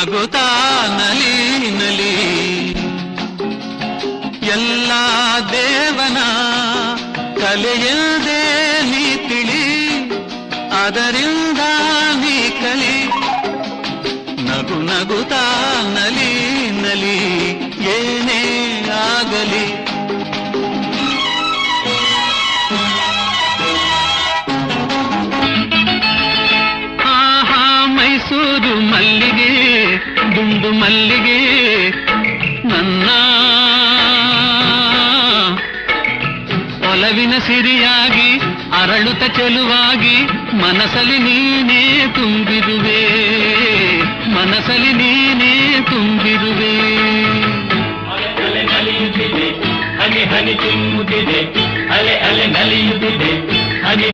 ನಗುತ್ತಾ ನಲಿ ನಲಿ ಎಲ್ಲ ದೇವನ ಕಲೆಯದೇ ನೀ ತಿಳಿ ಅದರಿಂದ ನೀ ಕಲಿ ನಗು ನಗುತ್ತಾ ನಲಿ ನಲಿ ಏನೇ ಆಗಲಿ ಮೈಸೂರು ಮಲ್ಲಿಗೆ ದುಂಡು ಮಲ್ಲಿಗೆ ನನ್ನ ಒಲವಿನ ಸಿರಿಯಾಗಿ ಅರಳುತ್ತ ಚೆಲುವಾಗಿ ಮನಸಲಿ ನೀನೇ ತುಂಬಿರುವೆ ಮನಸಲಿ ನೀನೇ ತುಂಬಿರುವೆ ಅಲೆ ನಲಿಯುತ್ತಿದೆ ಹನಿ ಹನಿ ಚಿಮ್ಮುತ್ತಿದೆ ಅಲೆ ಅಲೆ ನಲಿಯುತ್ತಿದೆ ಹನಿ